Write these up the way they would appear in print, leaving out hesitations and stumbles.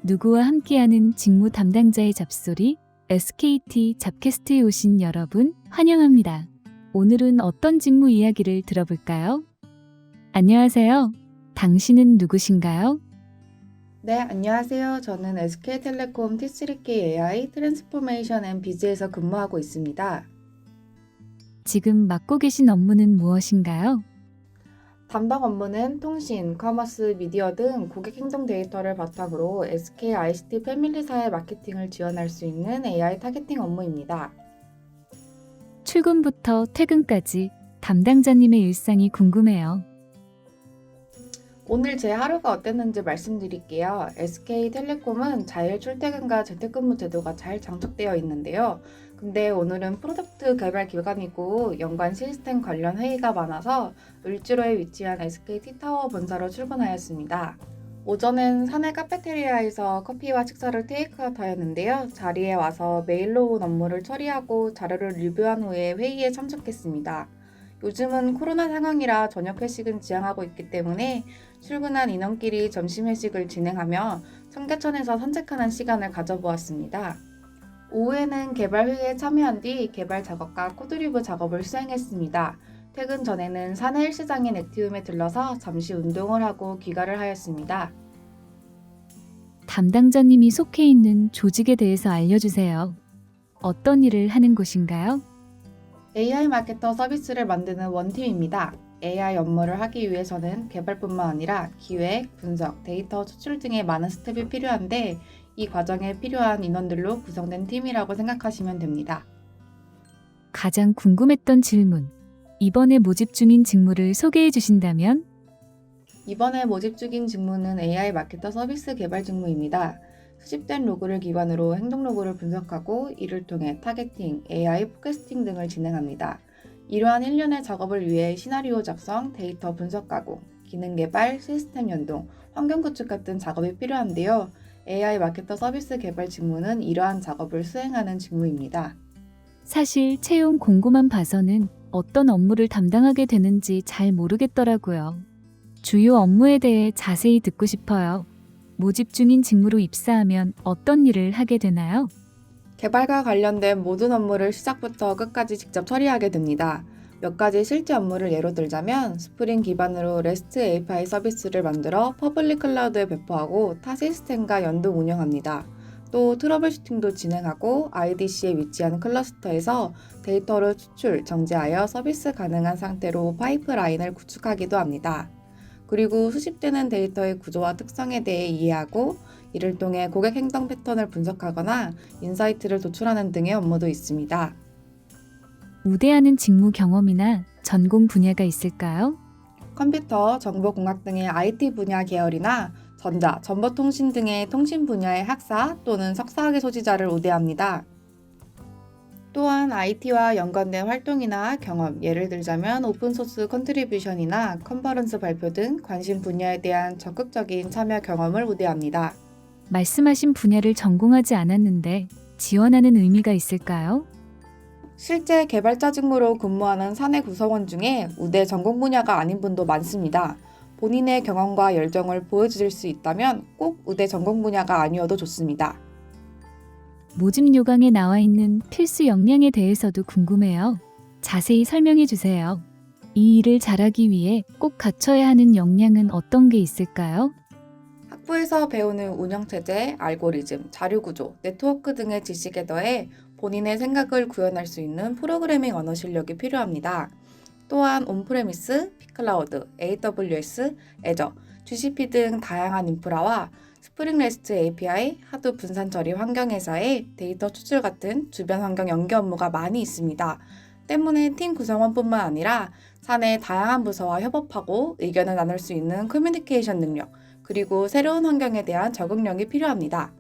누구와 함께하는 직무 담당자의 잡소리, SKT 잡캐스트에 오신 여러분 환영합니다. 오늘은 어떤 직무 이야기를 들어볼까요? 안녕하세요. 당신은 누구신가요? 네, 안녕하세요. 저는 SK텔레콤 T3K AI 트랜스포메이션 앤 비즈에서 근무하고 있습니다. 지금 맡고 계신 업무는 무엇인가요? 담당 업무는 통신, 커머스, 미디어 등 고객 행동 데이터를 바탕으로 SK ICT 패밀리사의 마케팅을 지원할 수 있는 AI 타겟팅 업무입니다. 출근부터 퇴근까지 담당자님의 일상이 궁금해요. 오늘 제 하루가 어땠는지 말씀드릴게요. SK텔레콤은 자율 출퇴근과 재택근무 제도가 잘 장착되어 있는데요. 근데 오늘은 프로덕트 개발 기간이고 연관 시스템 관련 회의가 많아서 을지로에 위치한 SKT타워 본사로 출근하였습니다. 오전엔 사내 카페테리아에서 커피와 식사를 테이크아웃 하였는데요. 자리에 와서 메일로 온 업무를 처리하고 자료를 리뷰한 후에 회의에 참석했습니다. 요즘은 코로나 상황이라 저녁 회식은 지양하고 있기 때문에 출근한 인원끼리 점심 회식을 진행하며 청계천에서 산책하는 시간을 가져보았습니다. 오후에는 개발 회의에 참여한 뒤 개발 작업과 코드리뷰 작업을 수행했습니다. 퇴근 전에는 사내 헬스장인 액티움에 들러서 잠시 운동을 하고 귀가를 하였습니다. 담당자님이 속해 있는 조직에 대해서 알려주세요. 어떤 일을 하는 곳인가요? AI 마케터 서비스를 만드는 원팀입니다. AI 업무를 하기 위해서는 개발뿐만 아니라 기획, 분석, 데이터 추출 등의 많은 스텝이 필요한데 이 과정에 필요한 인원들로 구성된 팀이라고 생각하시면 됩니다. 가장 궁금했던 질문. 이번에 모집 중인 직무를 소개해 주신다면? 이번에 모집 중인 직무는 AI 마케터 서비스 개발 직무입니다. 수집된 로그를 기반으로 행동 로그를 분석하고 이를 통해 타겟팅, AI 포캐스팅 등을 진행합니다. 이러한 일련의 작업을 위해 시나리오 작성, 데이터 분석 가공, 기능 개발, 시스템 연동, 환경 구축 같은 작업이 필요한데요. AI 마케터 서비스 개발 직무는 이러한 작업을 수행하는 직무입니다. 사실 채용 공고만 봐서는 어떤 업무를 담당하게 되는지 잘 모르겠더라고요. 주요 업무에 대해 자세히 듣고 싶어요. 모집 중인 직무로 입사하면 어떤 일을 하게 되나요? 개발과 관련된 모든 업무를 시작부터 끝까지 직접 처리하게 됩니다. 몇 가지 실제 업무를 예로 들자면 스프링 기반으로 REST API 서비스를 만들어 퍼블릭 클라우드에 배포하고 타 시스템과 연동 운영합니다. 또 트러블 슈팅도 진행하고 IDC에 위치한 클러스터에서 데이터를 추출, 정제하여 서비스 가능한 상태로 파이프라인을 구축하기도 합니다. 그리고 수집되는 데이터의 구조와 특성에 대해 이해하고 이를 통해 고객 행동 패턴을 분석하거나 인사이트를 도출하는 등의 업무도 있습니다. 우대하는 직무 경험이나 전공 분야가 있을까요? 컴퓨터, 정보공학 등의 IT 분야 계열이나 전자, 정보통신 등의 통신 분야의 학사 또는 석사학위 소지자를 우대합니다. 또한 IT와 연관된 활동이나 경험, 예를 들자면 오픈소스 컨트리뷰션이나 컨퍼런스 발표 등 관심 분야에 대한 적극적인 참여 경험을 우대합니다. 말씀하신 분야를 전공하지 않았는데 지원하는 의미가 있을까요? 실제 개발자 직무로 근무하는 사내 구성원 중에 우대 전공 분야가 아닌 분도 많습니다. 본인의 경험과 열정을 보여주실 수 있다면 꼭 우대 전공 분야가 아니어도 좋습니다. 모집 요강에 나와 있는 필수 역량에 대해서도 궁금해요. 자세히 설명해 주세요. 이 일을 잘하기 위해 꼭 갖춰야 하는 역량은 어떤 게 있을까요? 학부에서 배우는 운영체제, 알고리즘, 자료구조, 네트워크 등의 지식에 더해 본인의 생각을 구현할 수 있는 프로그래밍 언어 실력이 필요합니다. 또한 온프레미스, 피클라우드, AWS, 애저, GCP 등 다양한 인프라와 스프링 레스트 API, 하드 분산 처리 환경에서의 데이터 추출 같은 주변 환경 연계 업무가 많이 있습니다. 때문에 팀 구성원뿐만 아니라 사내 다양한 부서와 협업하고 의견을 나눌 수 있는 커뮤니케이션 능력, 그리고 새로운 환경에 대한 적응력이 필요합니다.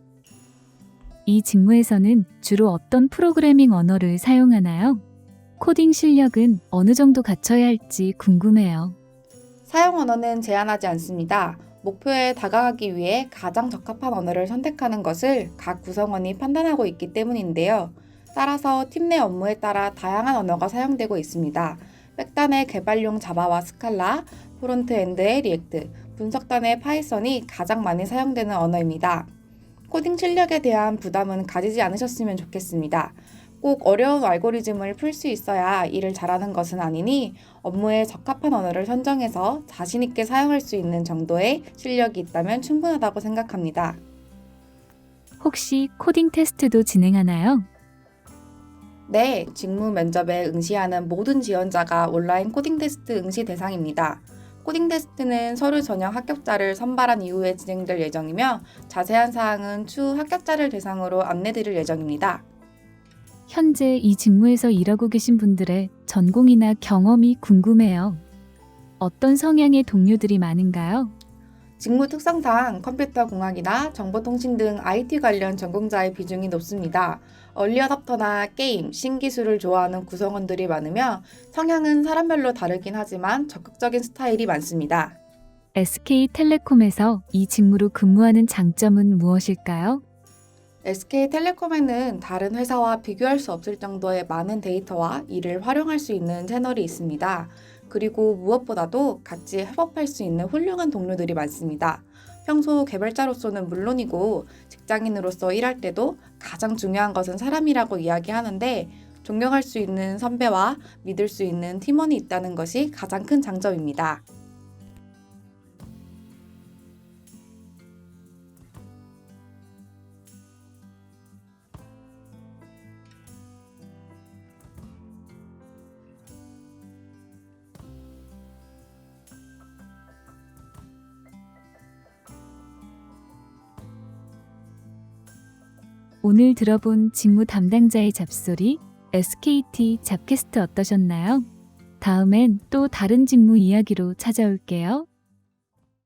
이 직무에서는 주로 어떤 프로그래밍 언어를 사용하나요? 코딩 실력은 어느 정도 갖춰야 할지 궁금해요. 사용 언어는 제한하지 않습니다. 목표에 다가가기 위해 가장 적합한 언어를 선택하는 것을 각 구성원이 판단하고 있기 때문인데요. 따라서 팀 내 업무에 따라 다양한 언어가 사용되고 있습니다. 백단의 개발용 자바와 스칼라, 프론트엔드의 리액트, 분석단의 파이썬이 가장 많이 사용되는 언어입니다. 코딩 실력에 대한 부담은 가지지 않으셨으면 좋겠습니다. 꼭 어려운 알고리즘을 풀 수 있어야 일을 잘하는 것은 아니니 업무에 적합한 언어를 선정해서 자신 있게 사용할 수 있는 정도의 실력이 있다면 충분하다고 생각합니다. 혹시 코딩 테스트도 진행하나요? 네, 직무 면접에 응시하는 모든 지원자가 온라인 코딩 테스트 응시 대상입니다. 코딩 테스트는 서류 전형 합격자를 선발한 이후에 진행될 예정이며 자세한 사항은 추후 합격자를 대상으로 안내드릴 예정입니다. 현재 이 직무에서 일하고 계신 분들의 전공이나 경험이 궁금해요. 어떤 성향의 동료들이 많은가요? 직무 특성상 컴퓨터 공학이나 정보통신 등 IT 관련 전공자의 비중이 높습니다. 얼리어답터나 게임, 신기술을 좋아하는 구성원들이 많으며 성향은 사람별로 다르긴 하지만 적극적인 스타일이 많습니다. SK텔레콤에서 이 직무로 근무하는 장점은 무엇일까요? SK텔레콤에는 다른 회사와 비교할 수 없을 정도의 많은 데이터와 이를 활용할 수 있는 채널이 있습니다. 그리고 무엇보다도 같이 협업할 수 있는 훌륭한 동료들이 많습니다. 평소 개발자로서는 물론이고 직장인으로서 일할 때도 가장 중요한 것은 사람이라고 이야기하는데 존경할 수 있는 선배와 믿을 수 있는 팀원이 있다는 것이 가장 큰 장점입니다. 오늘 들어본 직무 담당자의 잡소리, SKT 잡캐스트 어떠셨나요? 다음엔 또 다른 직무 이야기로 찾아올게요.